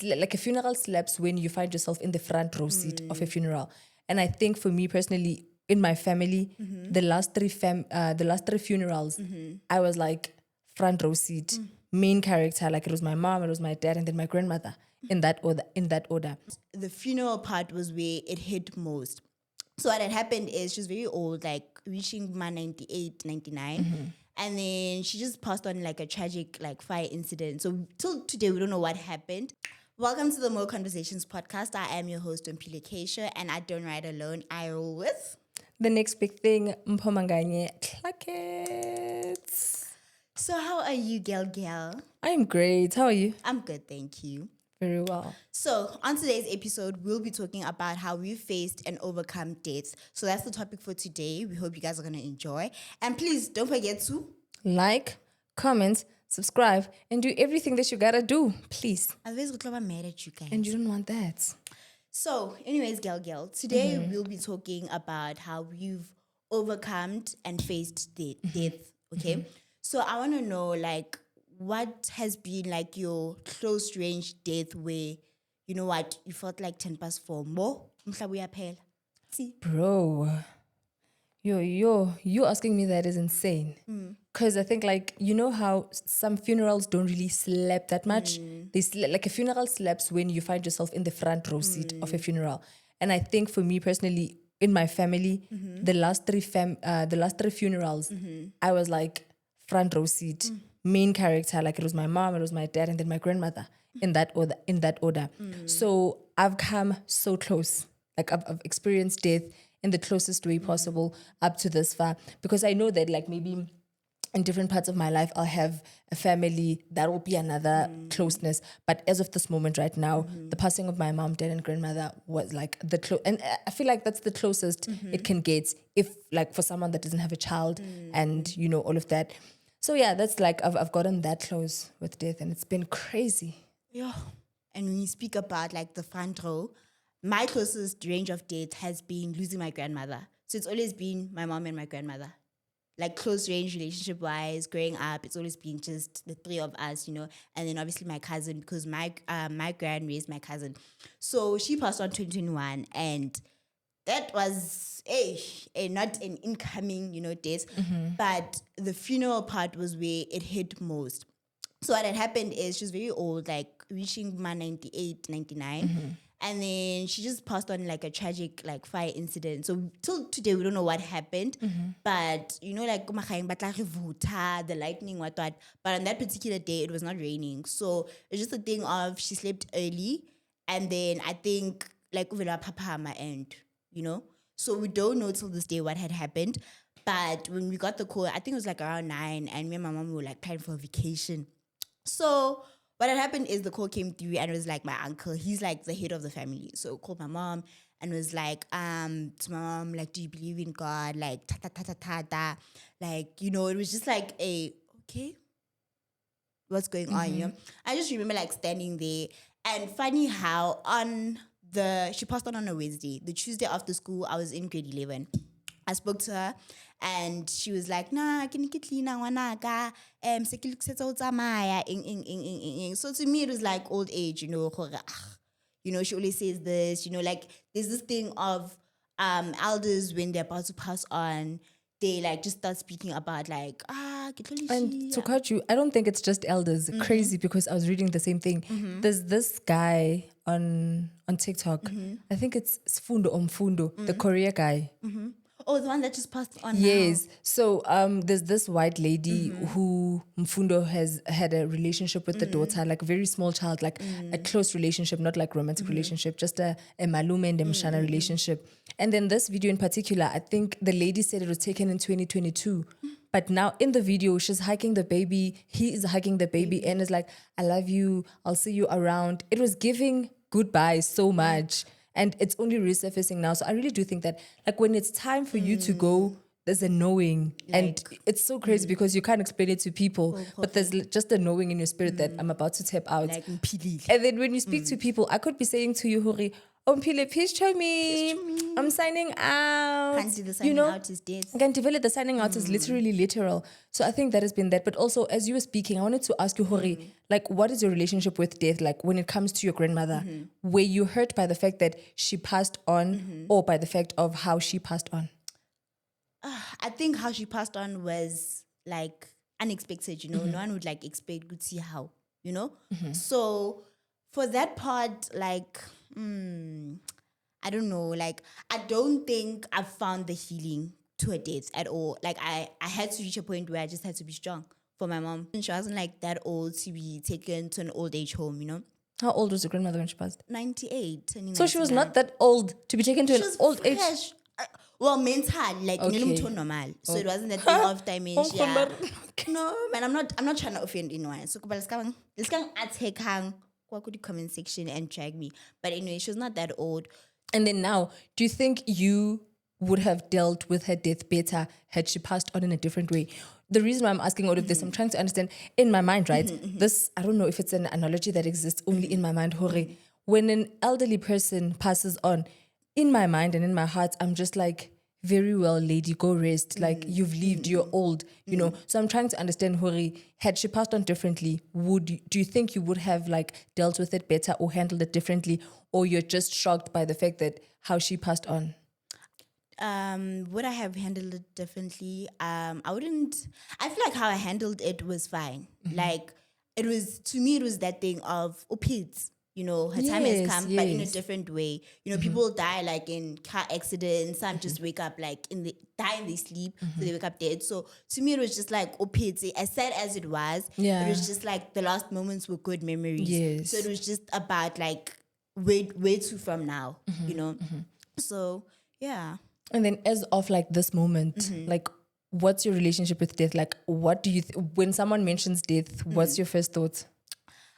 Like a funeral slaps when you find yourself in the front row seat of a funeral. And I think for me personally, in my family, the last three funerals, I was like front row seat, main character. Like it was my mom, it was my dad, and then my grandmother. In that order. The funeral part was where it hit most. So what had happened is she was very old, like reaching my 98, 99. And then she just passed on like a tragic like fire incident. So till today, we don't know what happened. Welcome to the More Conversations podcast. I am your host, Omphile Keisho, and I don't ride alone. I roll with... The next big thing, Mpho Manganye, clackets. So how are you, gal? I'm great. How are you? I'm good, thank you. Very well. So, on today's episode, we'll be talking about how we faced and overcome deaths. So, that's the topic for today. We hope you guys are going to enjoy. And please don't forget to like, comment, subscribe, and do everything that you gotta do, please. Otherwise, we'll be mad at you guys. And you don't want that. So, anyways, gal, today we'll be talking about how we've overcome and faced death. Okay. So, I want to know, like, what has been like your close range death where, you know what, you felt like 10 past 4 more? See? Bro, you asking me that is insane. Because I think, like, you know how some funerals don't really slap that much? Like a funeral slaps when you find yourself in the front row seat of a funeral. And I think for me personally, in my family, the last three funerals, I was like front row seat, main character. Like it was my mom, it was my dad, and then my grandmother. In that order. So I've come so close. Like I've experienced death in the closest way possible up to this far, because I know that like maybe in different parts of my life I'll have a family that will be another closeness. But as of this moment right now, the passing of my mom, dad, and grandmother was like and I feel like that's the closest it can get, if like for someone that doesn't have a child and you know all of that. So yeah, that's like I've gotten that close with death, and it's been crazy. Yeah. And when you speak about like the front row, my closest range of death has been losing my grandmother. So it's always been my mom and my grandmother. Like close range relationship wise, growing up, it's always been just the three of us, you know, and then obviously my cousin, because my gran raised my cousin. So she passed on 2021, and that was not an incoming, you know, death, but the funeral part was where it hit most. So what had happened is she was very old, like reaching my 98, 99. And then she just passed on like a tragic like fire incident. So till today, we don't know what happened. But, you know, like the lightning, what. But on that particular day, it was not raining. So it's just a thing of she slept early. And then I think like my end, you know. So we don't know till this day what had happened. But when we got the call, I think it was like around 9. And me and my mom were like planning for a vacation. So what had happened is the call came through, and it was like my uncle. He's like the head of the family. So called my mom and was like, to my mom, like, do you believe in God? Like, ta. Like, you know, it was just like okay, what's going on, you know? I just remember like standing there, and funny how she passed on a Wednesday. The Tuesday after school, I was in grade 11. I spoke to her, and she was like, nah, can you clean ngwanaka? So to me, it was like old age, you know. You know, she always says this, you know, like there's this thing of elders when they're about to pass on, they like just start speaking about like, and to cut you, I don't think it's just elders. Crazy, because I was reading the same thing. There's this guy on TikTok. I think it's Omfundo, the Korea guy. Oh, the one that just passed on. Yes. Now. So there's this white lady who Mfundo has had a relationship with the daughter, like a very small child, like a close relationship, not like romantic relationship, just a malume and a mshana relationship. And then this video in particular, I think the lady said it was taken in 2022. But now in the video, she's hugging the baby. He is hugging the baby and is like, I love you. I'll see you around. It was giving goodbye so much. And it's only resurfacing now. So I really do think that like when it's time for you to go, there's a knowing. Like, and it's so crazy because you can't explain it to people. But there's just a knowing in your spirit that I'm about to tap out. Like, and then when you speak to people, I could be saying to you, Hori, Omphile, please show me. I'm signing out. Can't do the signing out is death. Again, develop the signing out is literally literal. So I think that has been that. But also, as you were speaking, I wanted to ask you, Hori, like, what is your relationship with death? Like, when it comes to your grandmother, were you hurt by the fact that she passed on or by the fact of how she passed on? I think how she passed on was like unexpected, you know. No one would like expect to see how, you know. So for that part, like, I don't know, like, I don't think I've found the healing to her death at all. Like, I had to reach a point where I just had to be strong for my mom. And she wasn't like that old to be taken to an old age home, you know. How old was your grandmother when she passed? 98. So she was not that old to be taken to an old age. Well, mental, like normal. So it wasn't that thing of dementia. No, man, I'm not trying to offend anyone. So let's go attack her. Go to the comment section and drag me. But anyway, she was not that old. And then now, do you think you would have dealt with her death better had she passed on in a different way? The reason why I'm asking all of this, I'm trying to understand in my mind, right? This, I don't know if it's an analogy that exists only in my mind, Hore. When an elderly person passes on, in my mind and in my heart, I'm just like, very well, lady, go rest. Like, you've lived, you're old, you know. So I'm trying to understand, Hori, had she passed on differently, do you think you would have like dealt with it better or handled it differently, or you're just shocked by the fact that how she passed on? Would I have handled it differently? I wouldn't. I feel like how I handled it was fine. Like, it was, to me, it was that thing of kids. You know, her time has come, but in a different way. You know, people die like in car accidents. Some just wake up like die in their sleep, so they wake up dead. So to me, it was just like, as sad as it was, it was just like the last moments were good memories. Yes. So it was just about like where to from now, you know. So yeah. And then as of like this moment, like, what's your relationship with death? Like, what do you when someone mentions death, what's your first thoughts?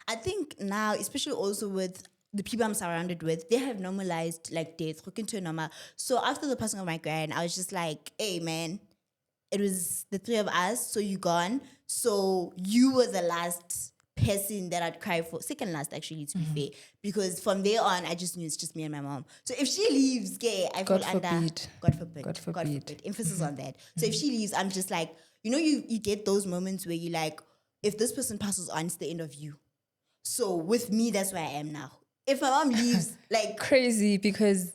I think now, especially also with the people I'm surrounded with, they have normalized like death. So after the passing of my grand, I was just like, hey man, it was the three of us, so you gone. So you were the last person that I'd cry for. Second last, actually, to be fair. Because from there on, I just knew it's just me and my mom. So if she leaves, I fall under... God forbid. Emphasis on that. So if she leaves, I'm just like, you know, you get those moments where you like, if this person passes on, it's the end of you. So with me, that's where I am now. If my mom leaves, like... Crazy, because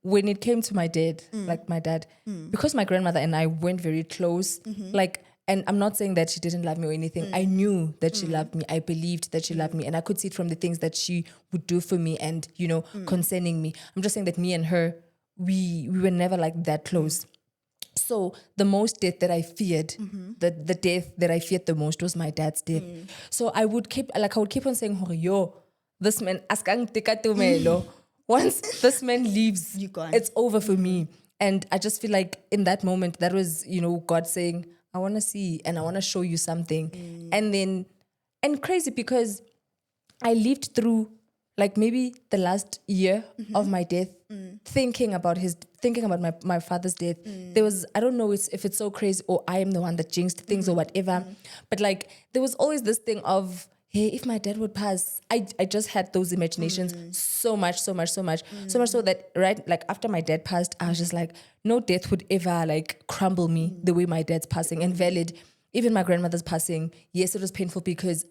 when it came to my dad, like my dad, because my grandmother and I weren't very close, like, and I'm not saying that she didn't love me or anything. I knew that she loved me. I believed that she loved me. And I could see it from the things that she would do for me and, you know, concerning me. I'm just saying that me and her, we were never like that close. So the most death that I feared, the death that I feared the most was my dad's death. So I would keep on saying, yo, this man, askang tika tumelo. Once this man leaves, it's over for me. And I just feel like in that moment, that was, you know, God saying, I want to see and I want to show you something. And crazy because I lived through like maybe the last year of my death, thinking about my father's death. There was, I don't know if it's so crazy or I am the one that jinxed things or whatever, but like there was always this thing of, hey, if my dad would pass, I just had those imaginations so much so that right, like after my dad passed, I was just like, no death would ever like crumble me the way my dad's passing. And valid, even my grandmother's passing, yes, it was painful because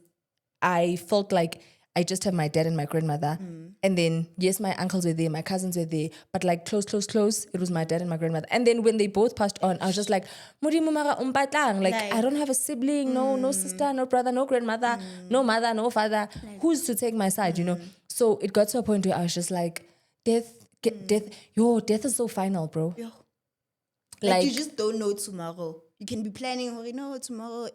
I felt like I just have my dad and my grandmother. And then, yes, my uncles were there, my cousins were there, but like close, it was my dad and my grandmother. And then when they both passed on, I was just like, like I don't have a sibling, no sister, no brother, no grandmother, no mother, no father. Who's to take my side, you know? So it got to a point where I was just like, death is so final, bro. Like you just don't know tomorrow. You can be planning, tomorrow,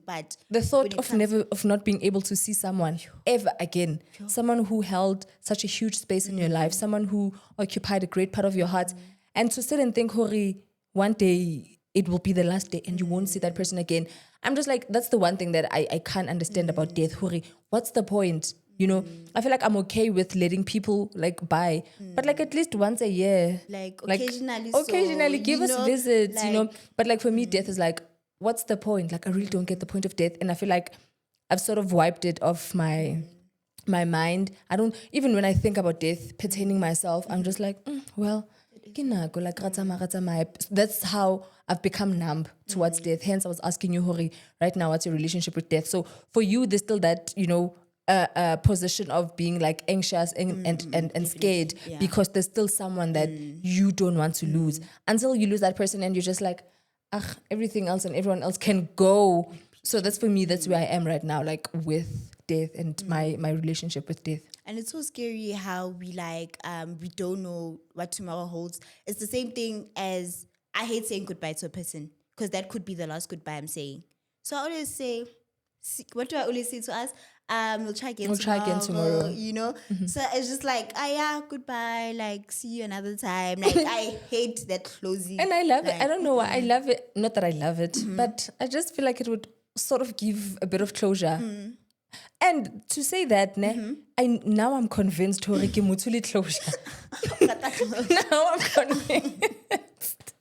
but the thought of not being able to see someone ever again, someone who held such a huge space in your life, someone who occupied a great part of your heart, and to sit and think, Hori, one day it will be the last day and you won't see that person again. I'm just like, that's the one thing that I can't understand about death, Hori. What's the point? You know, I feel like I'm okay with letting people like by, but like at least once a year, like occasionally give us visits, like, you know. But like for me, death is like, what's the point? Like I really don't get the point of death, and I feel like I've sort of wiped it off my my mind, I don't, even when I think about death pertaining myself, I'm just like, well, that's how I've become numb towards death. Hence, I was asking you, Hori, right now, what's your relationship with death? So for you, there's still that, position of being like anxious and scared because there's still someone that you don't want to lose until you lose that person and you're just like, everything else and everyone else can go. So that's for me, that's where I am right now, like with death and my relationship with death. And it's so scary how we we don't know what tomorrow holds. It's the same thing as I hate saying goodbye to a person because that could be the last goodbye I'm saying. So I always say, what do I always say to us? We'll try again tomorrow. You know? So it's just like, goodbye, like see you another time. Like I hate that closing. And I love it. I don't know why I love it. Not that I love it, but I just feel like it would sort of give a bit of closure. And to say that, now I'm convinced to mutually closure. Now I'm convinced.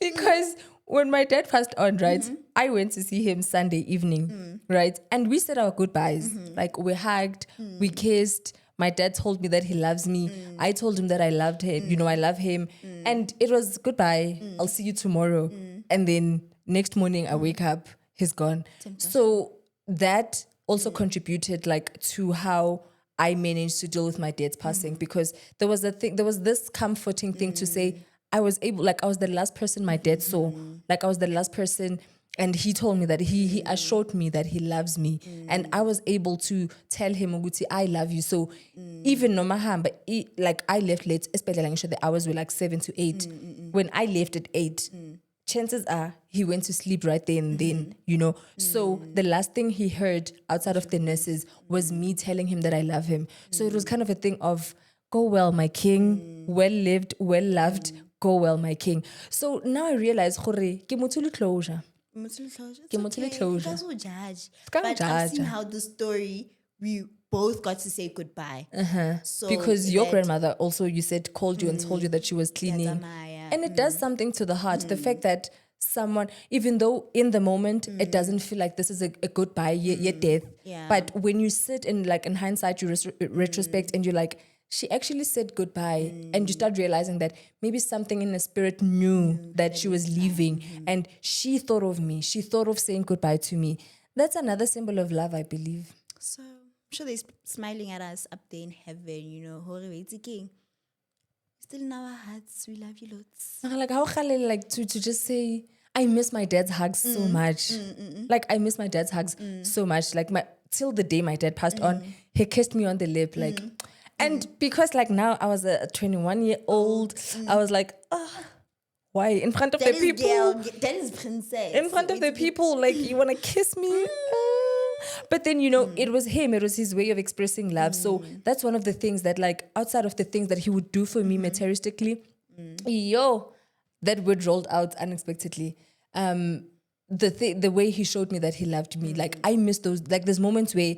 Because when my dad passed on, right, I went to see him Sunday evening, right? And we said our goodbyes. Like we hugged, we kissed. My dad told me that he loves me. I told him that I loved him. I love him. And it was goodbye. I'll see you tomorrow. And then next morning I wake up, he's gone. So that also contributed like to how I managed to deal with my dad's passing because there was this comforting thing to say I was the last person my dad saw. Like I was the last person and he told me that he assured me that he loves me. And I was able to tell him, Uguti, I love you. So even no mahamba, like I left late, especially the hours were like 7 to 8. When I left at 8, chances are he went to sleep right there and then, So the last thing he heard outside of the nurses was me telling him that I love him. So it was kind of a thing of, go well, my king, well lived, well loved, go well, my king. So now I realize, Hore, ke motho le closure. Closure. Judge. But I've seen how the story, we both got to say goodbye. So because your grandmother also, you said, called you and told you that she was cleaning. And it does something to the heart. The fact that someone, even though in the moment, it doesn't feel like this is a goodbye, yet death. But when you sit and like in hindsight, you retrospect and you're like, she actually said goodbye. And you start realizing that maybe something in the spirit knew that she was leaving. And she thought of me. She thought of saying goodbye to me. That's another symbol of love, I believe. So I'm sure they're smiling at us up there in heaven, King. Still in our hearts, we love you lots. Like how to just say, I miss my dad's hugs so much. Like I miss my dad's hugs so much. Like till the day my dad passed on, he kissed me on the lip, like. And because like now I was a 21-year-old, I was like, why? In front of the people. That is princess. In front of the people, like, you want to kiss me? But then, it was him. It was his way of expressing love. So that's one of the things that, like, outside of the things that he would do for me materialistically, that word rolled out unexpectedly. The way he showed me that he loved me, like, I miss those, like, there's moments where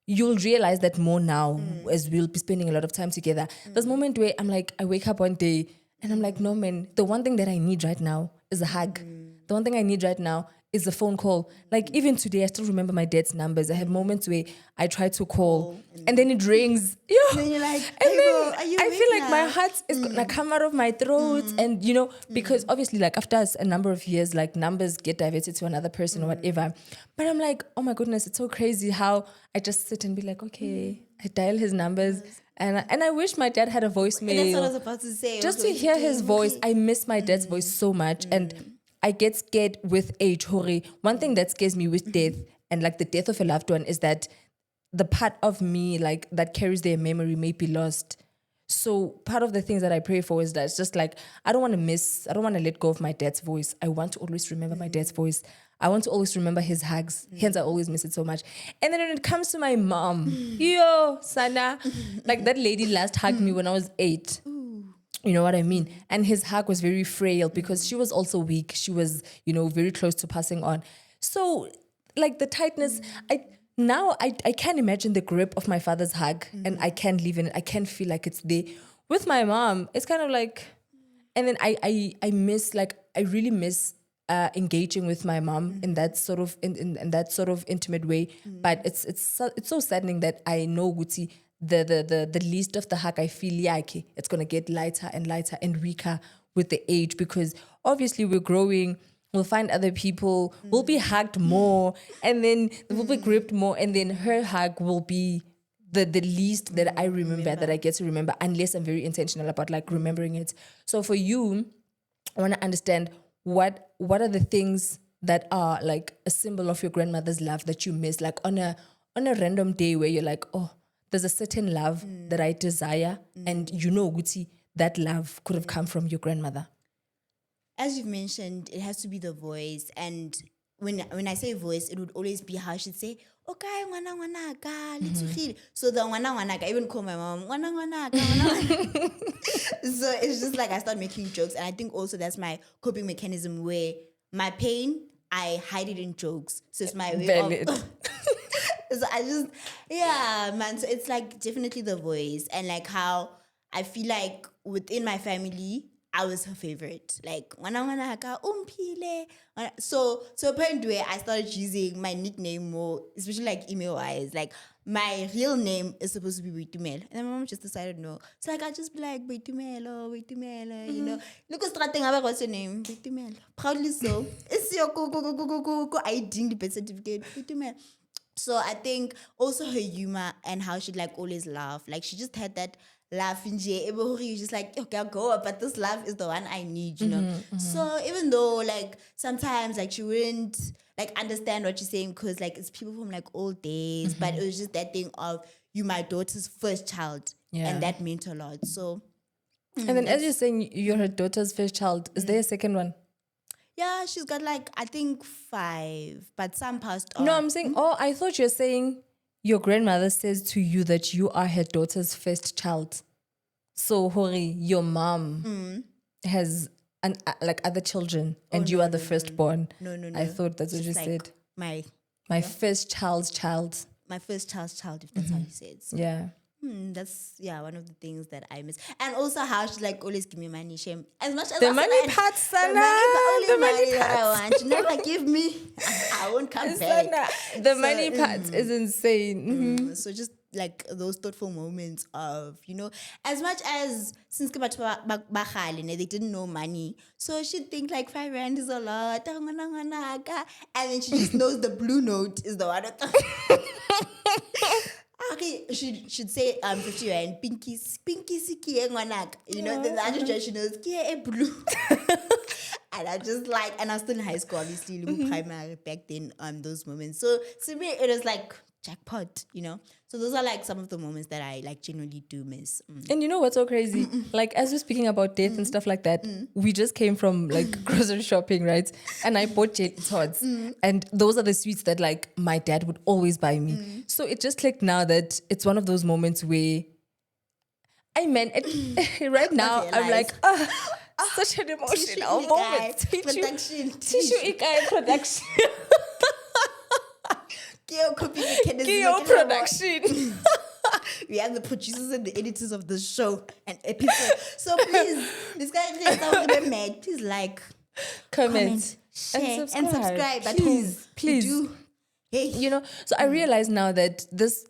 you'll realize that more now as we'll be spending a lot of time together. There's a moment where I'm like, I wake up one day and I'm like, no, man, the one thing that I need right now is a hug. The one thing I need right now is a phone call. Like even today, I still remember my dad's numbers. I have moments where I try to call and then it rings. And then you're like, and then I feel like my heart is gonna come out of my throat. And because obviously like after a number of years, like numbers get diverted to another person or whatever. But I'm like, oh my goodness, it's so crazy how I just sit and be like, okay, I dial his numbers. And I wish my dad had a voicemail. And that's what I was about to say. Just to hear his voice. I miss my dad's voice so much. And I get scared with age, Hori. One thing that scares me with death and like the death of a loved one is that the part of me like that carries their memory may be lost. So part of the things that I pray for is that it's just like, I don't want to let go of my dad's voice. I want to always remember my dad's voice. I want to always remember his hugs. Hence, I always miss it so much. And then when it comes to my mom, Sana, like that lady last hugged me when I was 8. You know what I mean? And his hug was very frail because she was also weak. She was, very close to passing on. So like the tightness, I can't imagine the grip of my father's hug and I can't live in it. I can't feel like it's there. With my mom, it's kind of like, and then I miss, like, I really miss engaging with my mom in that sort of in that sort of intimate way. But it's so saddening that I know Guti, the least of the hug I feel yake, it's gonna get lighter and lighter and weaker with the age, because obviously we're growing. We'll find other people, we'll be hugged more, and then we'll be gripped more, and then her hug will be the least that I remember, that I get to remember, unless I'm very intentional about like remembering it. So for you, I want to understand what are the things that are like a symbol of your grandmother's love that you miss, like on a random day where you're like, oh, there's a certain love that I desire, and you know, Guti, that love could have come from your grandmother. As you've mentioned, it has to be the voice. And when I say voice, it would always be how she'd say, okay, ngwana ka, litsugile. So the ngwana, I even call my mom, ngwana ka. So it's just like I start making jokes. And I think also that's my coping mechanism, where my pain, I hide it in jokes. So it's my way Valid. So I just, yeah, man. So it's like definitely the voice, and like how I feel like within my family, I was her favorite. Like, Omphile. So a point where I started using my nickname more, especially like email wise. Like, my real name is supposed to be Waitumelo. And then my mom just decided no. So like, I just be like, Waitumelo, you know. Look what's starting about what's your name? Waitumelo. Proudly so. It's your go ID, the birth certificate. Waitumelo. So I think also her humor and how she'd like always laugh. Like, she just had that laugh in you just like, okay, I'll go up, but this laugh is the one I need, you know. So even though like sometimes like she wouldn't like understand what you're saying, because like it's people from like old days, but it was just that thing of you my daughter's first child, and that meant a lot. So and then as you're saying you're her daughter's first child, is there a second one? Yeah, she's got like I think 5, but some passed on. No, I'm saying I thought you're saying your grandmother says to you that you are her daughter's first child. So, Hori, your mom has like other children, and you are the firstborn. No. I thought that's what you like said. My First child's child. My first child's child, if that's how you say it. So, Yeah. That's one of the things that I miss, and also how she like always give me money. Shame as much as The I money part, Sana. the money that I want. You never give me, I won't come back. The money part is insane. So just like those thoughtful moments of, you know, as much as since they didn't know money, so she'd think like 5 rand is a lot, and then she just knows the blue note is the one. Okay, she should say 50 rand, pinky siki ngwanak. You know, the other judge knows kia blue. And I just like, and I was still in high school, obviously, primary back then, those moments. So to me, it was like jackpot, you know. So those are like some of the moments that I like genuinely do miss. And you know what's so crazy? Like, as we're speaking about death and stuff like that, we just came from like grocery shopping, right? And I bought jelly tots. And those are the sweets that like my dad would always buy me. So it just clicked now that it's one of those moments where I meant it right now. I'm like, such an emotional moment. Production. Tissue ikai production. Keo production. We have the producers and the editors of the show and episode. So please, this guy is mad. Please like, comment, share, and subscribe. Please. Do. Hey. You know, so I realize now that this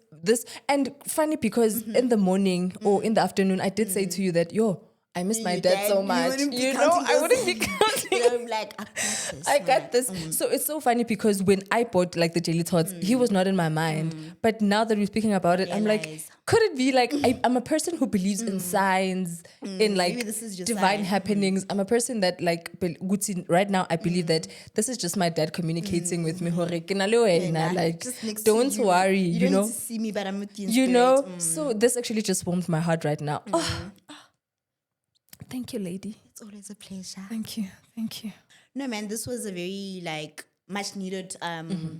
and funny because in the morning or in the afternoon, I did say to you that, I miss my dad so much. You know, I wouldn't be counting. I'm like, I got this. So it's so funny because when I bought like the jelly tots, he was not in my mind. But now that we're speaking about it, I'm like, could it be like I'm a person who believes in signs, in like divine happenings. I'm a person that like right now I believe that this is just my dad communicating with me. Like, don't worry, you know. Need to see me, but I'm with you. You know. So this actually just warmed my heart right now. Thank you, lady. It's always a pleasure. Thank you. No, man, this was a very like much needed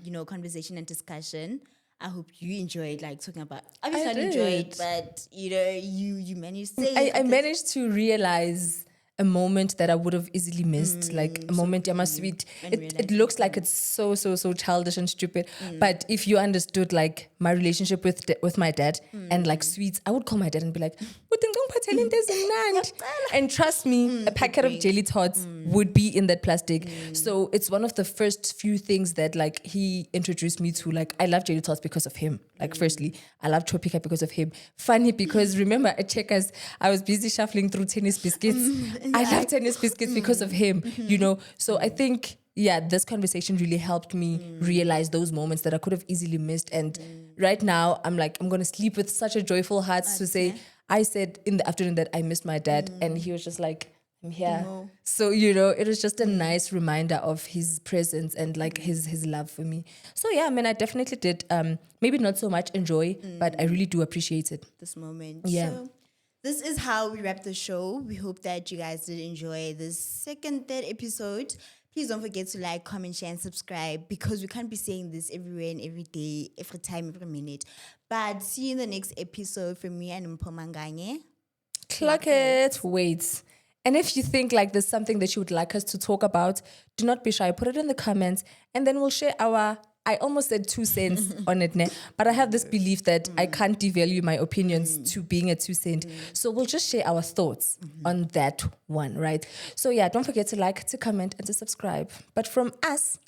you know, conversation and discussion. I hope you enjoyed like talking about. Obviously, I enjoyed, but you know, you managed to. I managed to realize a moment that I would have easily missed, like a moment sweet. It looks like it's so childish and stupid, but if you understood like my relationship with my dad and like sweets, I would call my dad and be like, tell him there's a nand. And trust me, a packet of jelly tots would be in that plastic. So it's one of the first few things that like he introduced me to. Like I love jelly tots because of him. Like firstly, I love Tropika because of him. Funny because remember at Checkers, I was busy shuffling through tennis biscuits. I love tennis biscuits because of him, you know. So I think this conversation really helped me realize those moments that I could have easily missed. And right now, I'm like, I'm going to sleep with such a joyful heart to say, I said in the afternoon that I missed my dad. And he was just like, I'm here. So, you know, it was just a nice reminder of his presence and like his love for me. So, yeah, I mean, I definitely did, maybe not so much enjoy, but I really do appreciate it. This moment. Yeah. So, this is how we wrap the show. We hope that you guys did enjoy this second, third episode. Please don't forget to like, comment, share, and subscribe because we can't be saying this everywhere and every day, every time, every minute. But see you in the next episode from me and Mpho Manganye. Clock it. Wait. And if you think like there's something that you would like us to talk about, do not be shy. Put it in the comments and then we'll share our, I almost said 2 cents on it, but I have this belief that I can't devalue my opinions to being a 2 cent. So we'll just share our thoughts on that one, right? So yeah, don't forget to like, to comment, and to subscribe. But from us,